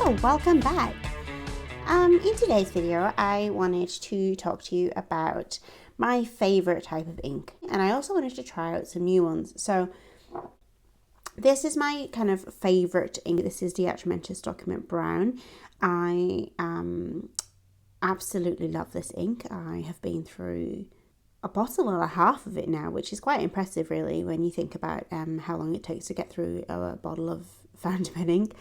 Hello, welcome back. In today's video, I wanted to talk to you about my favorite type of ink, and I also wanted to try out some new ones. So this is my kind of favorite ink. This is the Atramentis Document Brown. I absolutely love this ink. I have been through a bottle and a half of it now, which is quite impressive really when you think about how long it takes to get through a bottle of fountain pen ink.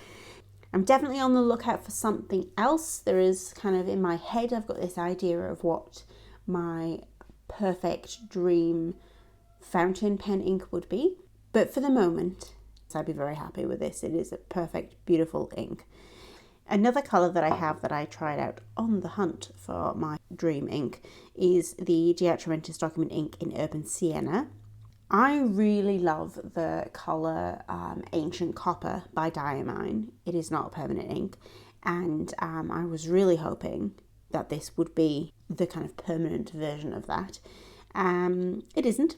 I'm definitely on the lookout for something else. There is kind of in my head, I've got this idea of what my perfect dream fountain pen ink would be. But for the moment, I'd be very happy with this. It is a perfect, beautiful ink. Another colour that I have that I tried out on the hunt for my dream ink is the Atramentis Document ink in Urban Sienna. I really love the colour Ancient Copper by Diamine. It is not a permanent ink, and I was really hoping that this would be the kind of permanent version of that. It isn't.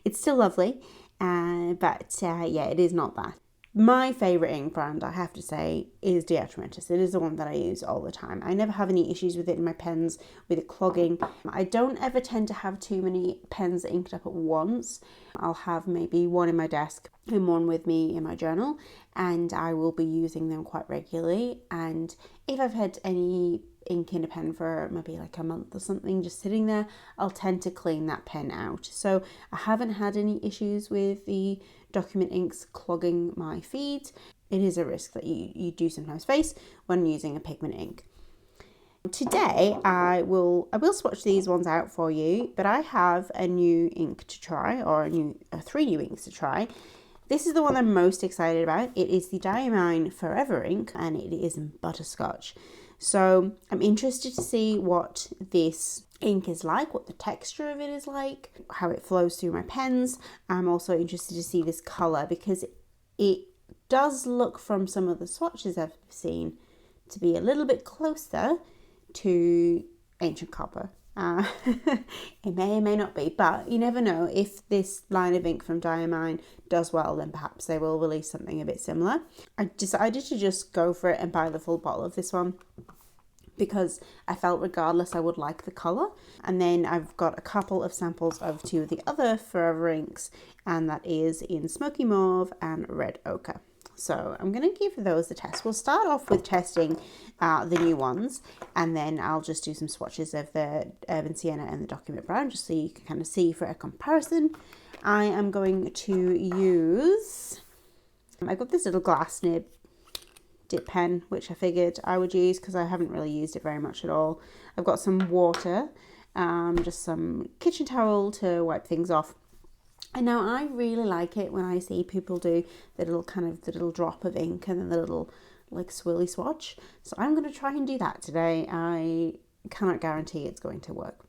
It's still lovely, but yeah, it is not that. My favourite ink brand, I have to say, is Atramentis. It is the one that I use all the time. I never have any issues with it in my pens, with it clogging. I don't ever tend to have too many pens inked up at once. I'll have maybe one in my desk and one with me in my journal, and I will be using them quite regularly. And if I've had any ink in a pen for maybe like a month or something just sitting there, I'll tend to clean that pen out. So I haven't had any issues with the document inks clogging my feed. It is a risk that you do sometimes face when using a pigment ink. Today I will swatch these ones out for you, but I have a new ink to try, or three new inks to try. This is the one I'm most excited about. It is the Diamine Forever ink, and it is in Butterscotch. So I'm interested to see what this ink is like, what the texture of it is like, how it flows through my pens. I'm also interested to see this colour, because it does look, from some of the swatches I've seen, to be a little bit closer to Ancient Copper. It may or may not be, but you never know. If this line of ink from Diamine does well, then perhaps they will release something a bit similar. I decided to just go for it and buy the full bottle of this one, because I felt regardless I would like the colour. And then I've got a couple of samples of two of the other Forever inks, and that is in Smoky Mauve and Red Ochre. So I'm going to give those a test. We'll start off with testing the new ones, and then I'll just do some swatches of the Urban Sienna and the Document Brown, just so you can kind of see for a comparison. I am going to use, I've got this little glass nib dip pen, which I figured I would use because I haven't really used it very much at all. I've got some water, just some kitchen towel to wipe things off. And now I really like it when I see people do the little drop of ink and then the little like swirly swatch. So I'm going to try and do that today. I cannot guarantee it's going to work,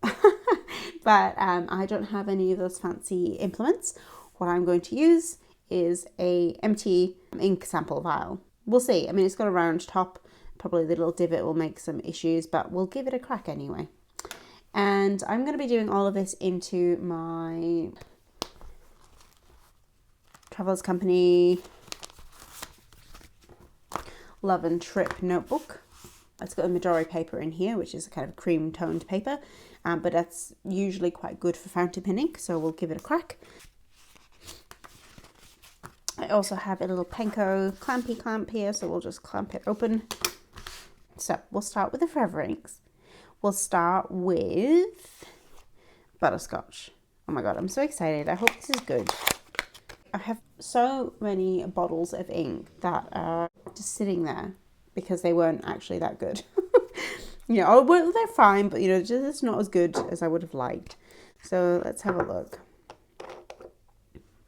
but I don't have any of those fancy implements. What I'm going to use is a empty ink sample vial. We'll see. I mean, it's got a round top. Probably the little divot will make some issues, but we'll give it a crack anyway. And I'm going to be doing all of this into my Travelers Company Love and Trip notebook. It's got a Midori paper in here, which is a kind of cream toned paper, but that's usually quite good for fountain pen ink, so we'll give it a crack. I also have a little Penco clampy clamp here, so we'll just clamp it open. So we'll start with the Forever inks. We'll start with Butterscotch. Oh my god, I'm so excited. I hope this is good. I have so many bottles of ink that are just sitting there because they weren't actually that good. You know, well, they're fine, but you know, just not as good as I would have liked. So let's have a look.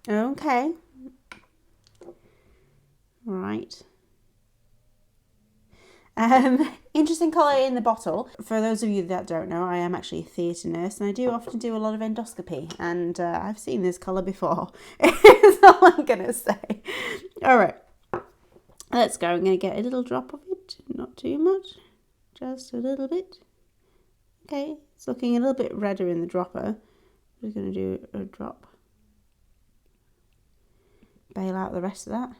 Okay. Right. Interesting colour in the bottle. For those of you that don't know, I am actually a theatre nurse, and I do often do a lot of endoscopy, and I've seen this colour before. That's all I'm going to say. Alright, let's go. I'm going to get a little drop of it, not too much, just a little bit. Okay, it's looking a little bit redder in the dropper. We're going to do a drop. Bail out the rest of that.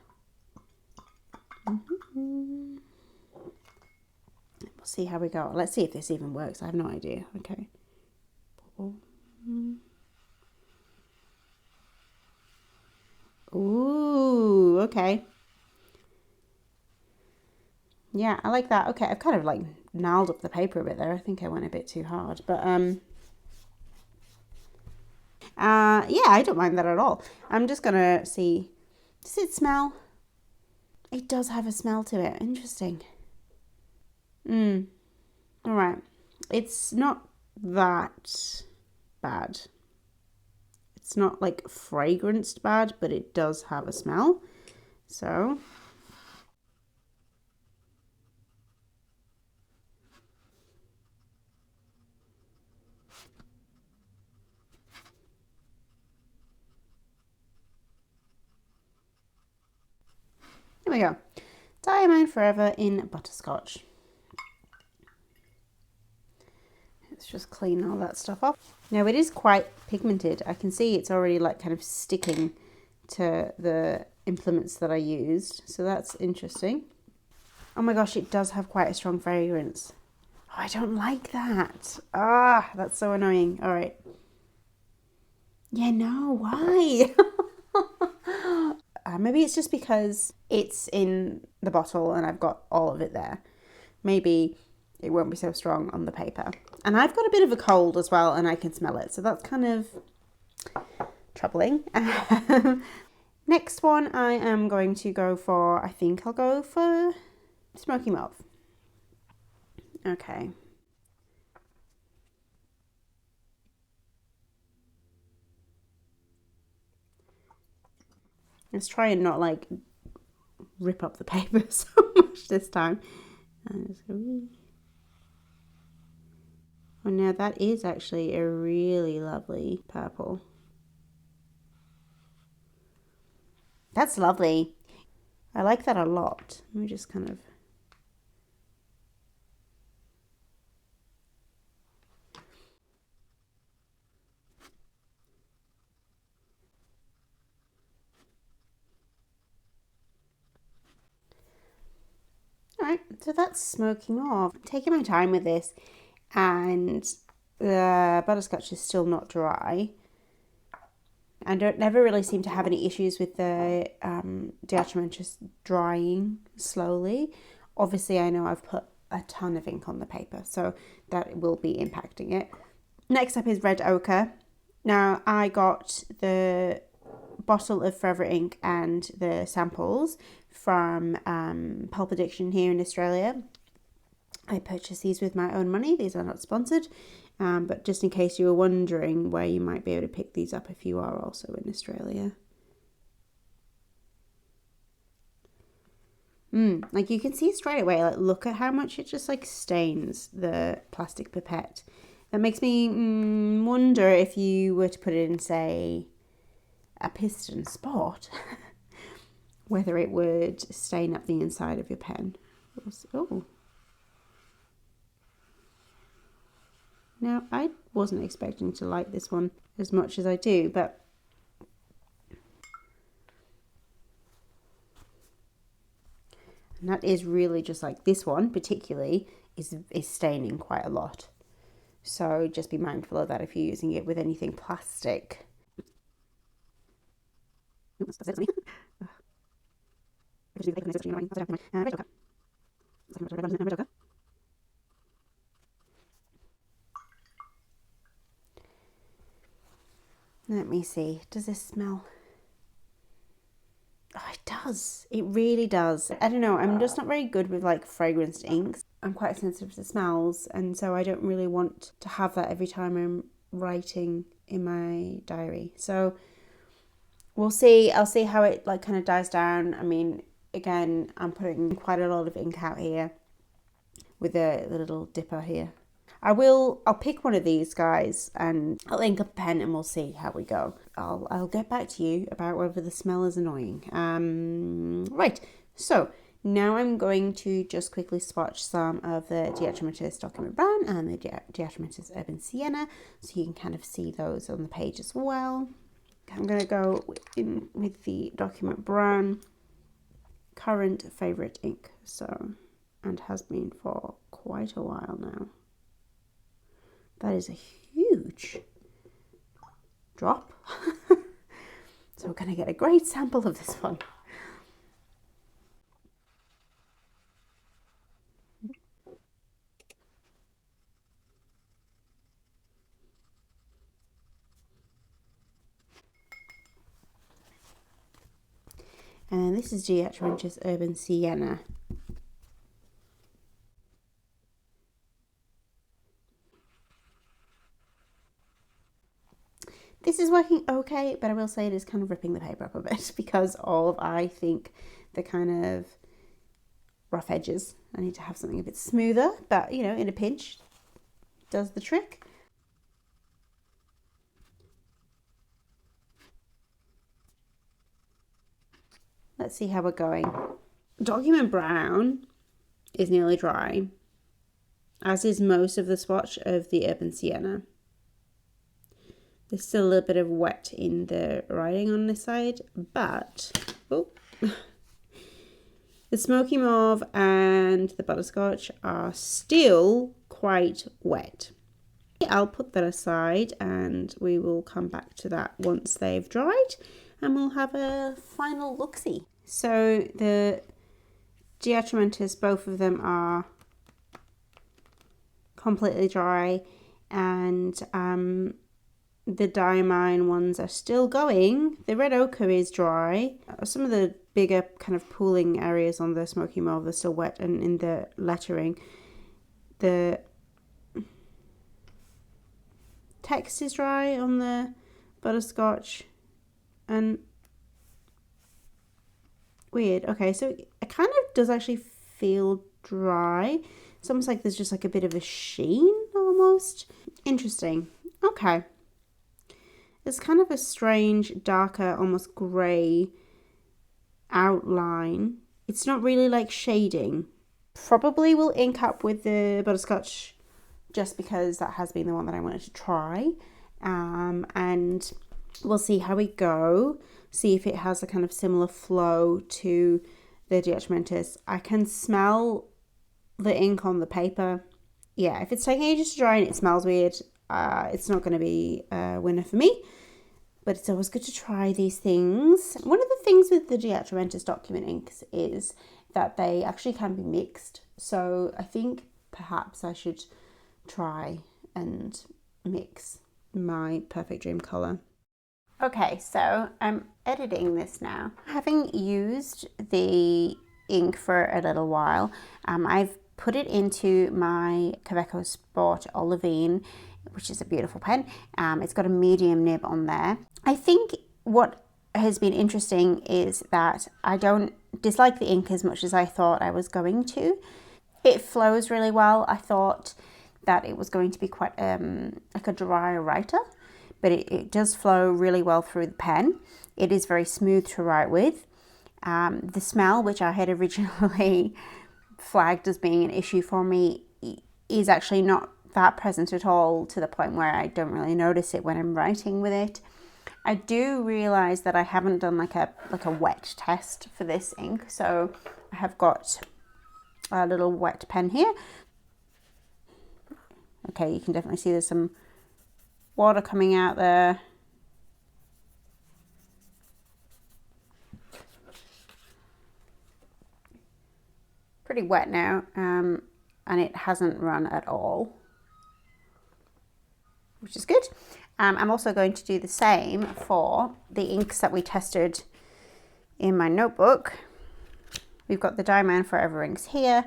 see how we go. Let's see if this even works. I have no idea. Okay. Ooh, okay. Yeah, I like that. Okay, I've kind of like gnarled up the paper a bit there. I think I went a bit too hard, but yeah, I don't mind that at all. I'm just gonna see. Does it smell? It does have a smell to it. Interesting. All right. It's not that bad. It's not like fragranced bad, but it does have a smell. So here we go. Diamine Forever in Butterscotch. Let's just clean all that stuff off. Now it is quite pigmented. I can see it's already like kind of sticking to the implements that I used. So that's interesting. Oh my gosh, it does have quite a strong fragrance. Oh, I don't like that. Ah, that's so annoying. All right. Yeah, no, why? Maybe it's just because it's in the bottle and I've got all of it there. Maybe it won't be so strong on the paper. And I've got a bit of a cold as well and I can smell it. So that's kind of troubling. Next one I am going to go for, I think I'll go for Smoky Mauve. Okay. Let's try and not like rip up the paper so much this time. Oh, now that is actually a really lovely purple. That's lovely. I like that a lot. Let me just kind of... Alright, so that's smoking off. I'm taking my time with this, and the butterscotch is still not dry. I never really seem to have any issues with the Atramentis drying slowly. Obviously, I know I've put a ton of ink on the paper, so that will be impacting it. Next up is red ochre. Now, I got the bottle of Forever ink and the samples from Pulp Addiction here in Australia. I purchased these with my own money. These are not sponsored, but just in case you were wondering where you might be able to pick these up if you are also in Australia. Like you can see straight away, like look at how much it just like stains the plastic pipette. That makes me wonder if you were to put it in, say, a piston spot, whether it would stain up the inside of your pen. Oh. Now, I wasn't expecting to like this one as much as I do, but and that is really just like this one particularly is staining quite a lot. So just be mindful of that if you're using it with anything plastic. Let me see. Does this smell? Oh, it does. It really does. I don't know. I'm just not very good with like fragranced inks. I'm quite sensitive to smells, and so I don't really want to have that every time I'm writing in my diary. So we'll see. I'll see how it like kind of dies down. I mean, again, I'm putting quite a lot of ink out here with the little dipper here. I'll pick one of these guys and I'll ink up a pen and we'll see how we go. I'll get back to you about whether the smell is annoying. Right, so now I'm going to just quickly swatch some of the Atramentis Document Brown and the Atramentis Urban Sienna so you can kind of see those on the page as well. I'm going to go in with the Document Brown, current favourite ink. So and has been for quite a while now. That is a huge drop. So we're going to get a great sample of this one. And then this is Atramentis Urban Sienna. This is working okay, but I will say it is kind of ripping the paper up a bit because of, I think, the kind of rough edges. I need to have something a bit smoother, but you know, in a pinch, does the trick. Let's see how we're going. Document Brown is nearly dry, as is most of the swatch of the Urban Sienna. There's still a little bit of wet in the writing on this side, but the Smoky Mauve and the Butterscotch are still quite wet. I'll put that aside and we will come back to that once they've dried and we'll have a final look-see. So the Atramentis, both of them are completely dry, and the Diamine ones are still going. The red ochre is dry. Some of the bigger kind of pooling areas on the Smoky Mauve are still wet, and in the lettering, the text is dry on the Butterscotch, and weird. Okay, so it kind of does actually feel dry. It's almost like there's just like a bit of a sheen almost. Interesting. Okay. It's kind of a strange, darker, almost grey outline. It's not really like shading. Probably will ink up with the Butterscotch just because that has been the one that I wanted to try. And we'll see how we go. See if it has a kind of similar flow to the Atramentis. I can smell the ink on the paper. Yeah, if it's taking ages to dry and it smells weird, it's not going to be a winner for me. But it's always good to try these things. One of the things with the Atramentis document inks is that they actually can be mixed. So I think perhaps I should try and mix my Perfect Dream colour. Okay, so I'm editing this now. Having used the ink for a little while, I've put it into my Kaweco Sport Olivine, which is a beautiful pen. It's got a medium nib on there. I think what has been interesting is that I don't dislike the ink as much as I thought I was going to. It flows really well. I thought that it was going to be quite like a dry writer, but it does flow really well through the pen. It is very smooth to write with. The smell, which I had originally flagged as being an issue for me, is actually not that present at all, to the point where I don't really notice it when I'm writing with it. I do realize that I haven't done like a wet test for this ink, so I have got a little wet pen here. Okay, you can definitely see there's some water coming out there. Pretty wet now, and it hasn't run at all, which is good. I'm also going to do the same for the inks that we tested in my notebook. We've got the Diamine Forever inks here.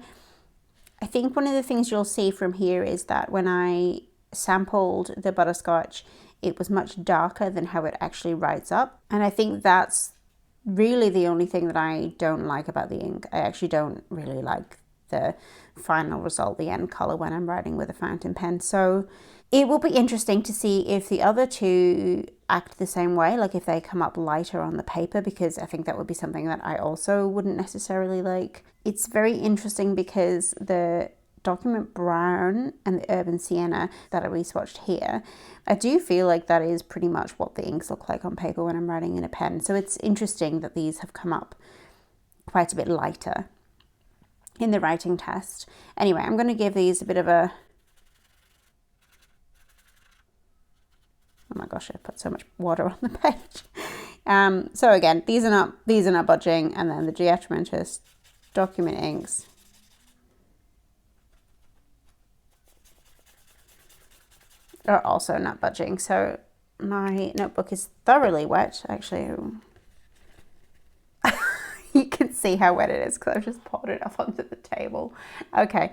I think one of the things you'll see from here is that when I sampled the Butterscotch, it was much darker than how it actually writes up. And I think that's really the only thing that I don't like about the ink. I actually don't really like the final result, the end color, when I'm writing with a fountain pen. So it will be interesting to see if the other two act the same way, like if they come up lighter on the paper, because I think that would be something that I also wouldn't necessarily like. It's very interesting because the Document Brown and the Urban Sienna that I re-swatched here, I do feel like that is pretty much what the inks look like on paper when I'm writing in a pen. So it's interesting that these have come up quite a bit lighter. in the writing test. Anyway, I'm going to give these a bit of a... Oh my gosh, I put so much water on the page. So again, these are not budging, and then the Atramentis document inks. Are also not budging. So my notebook is thoroughly wet. Actually, you can see how wet it is because I've just poured it off onto the table. Okay.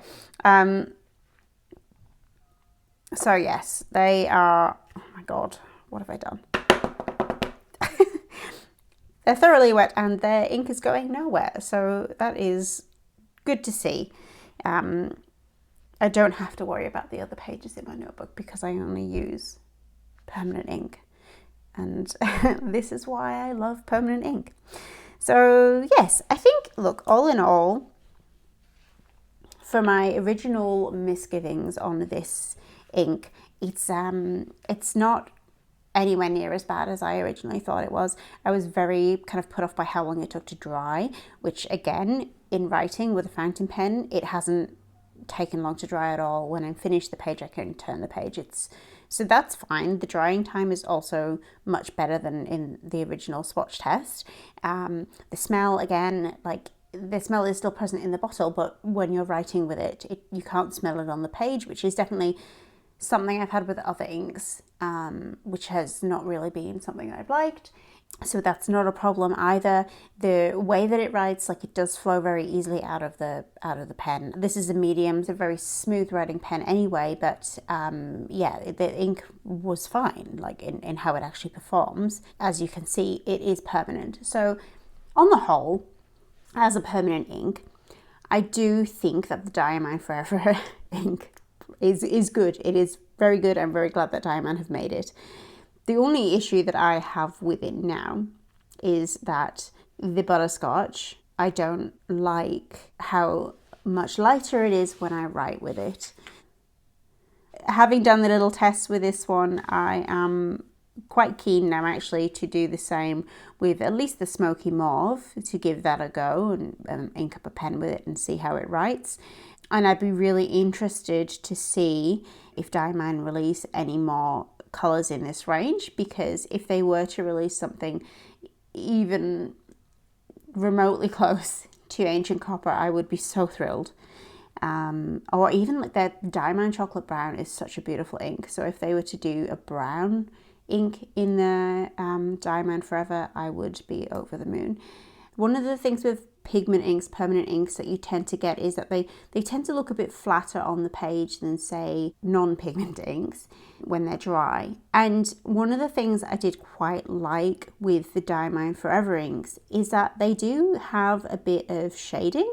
So yes, they are, oh my God, what have I done? They're thoroughly wet and their ink is going nowhere. So that is good to see. I don't have to worry about the other pages in my notebook because I only use permanent ink. And this is why I love permanent ink. So yes, I think, look, all in all, for my original misgivings on this ink, it's not anywhere near as bad as I originally thought it was. I was very kind of put off by how long it took to dry, which again, in writing with a fountain pen, it hasn't taken long to dry at all. When I'm finished the page, I can turn the page. So that's fine. The drying time is also much better than in the original swatch test. The smell, again, like the smell is still present in the bottle, but when you're writing with it, you can't smell it on the page, which is definitely something I've had with other inks, which has not really been something I've liked. So that's not a problem either. The way that it writes, like, it does flow very easily out of the pen. This is a medium, it's a very smooth writing pen anyway, but yeah, the ink was fine, like in how it actually performs. As you can see, it is permanent. So on the whole, as a permanent ink, I do think that the Diamine Forever ink is good. It is very good. I'm very glad that Diamine have made it. The only issue that I have with it now is that the Butterscotch, I don't like how much lighter it is when I write with it. Having done the little test with this one, I am quite keen now actually to do the same with at least the Smoky Mauve, to give that a go and ink up a pen with it and see how it writes. And I'd be really interested to see if Diamine release any more colours in this range, because if they were to release something even remotely close to Ancient Copper, I would be so thrilled. Or even like their Diamine Chocolate Brown is such a beautiful ink, so if they were to do a brown ink in the Diamine Forever, I would be over the moon. One of the things with pigment inks, permanent inks, that you tend to get is that they tend to look a bit flatter on the page than, say, non-pigment inks when they're dry. And one of the things I did quite like with the Diamine Forever inks is that they do have a bit of shading,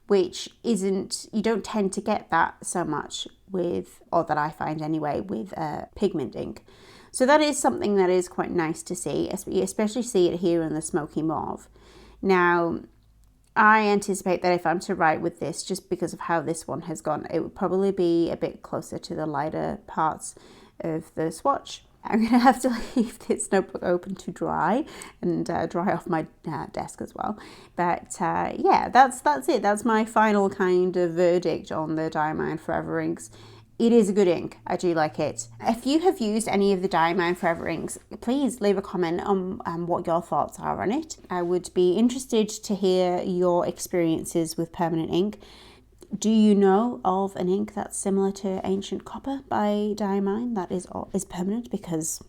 which you don't tend to get that so much with, or that I find anyway, with pigment ink. So that is something that is quite nice to see, especially see it here in the Smoky Mauve. Now, I anticipate that if I'm to write with this, just because of how this one has gone, it would probably be a bit closer to the lighter parts of the swatch. I'm going to have to leave this notebook open to dry and dry off my desk as well. But yeah, that's it. That's my final kind of verdict on the Diamine Forever inks. It is a good ink. I do like it. If you have used any of the Diamine Forever inks, please leave a comment on what your thoughts are on it. I would be interested to hear your experiences with permanent ink. Do you know of an ink that's similar to Ancient Copper by Diamine that is permanent? Because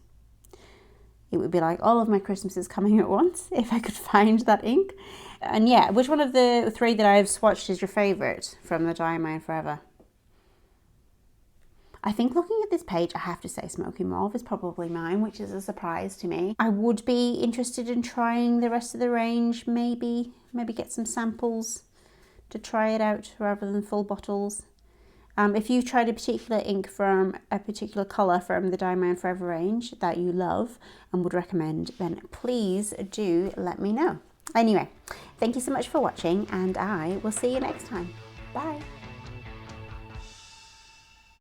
it would be like all of my Christmases coming at once if I could find that ink. And yeah, which one of the three that I've swatched is your favourite from the Diamine Forever? I think looking at this page, I have to say Smoky Mauve is probably mine, which is a surprise to me. I would be interested in trying the rest of the range, maybe get some samples to try it out rather than full bottles. If you've tried a particular ink from a particular colour from the Diamine Forever range that you love and would recommend, then please do let me know. Anyway, thank you so much for watching, and I will see you next time. Bye!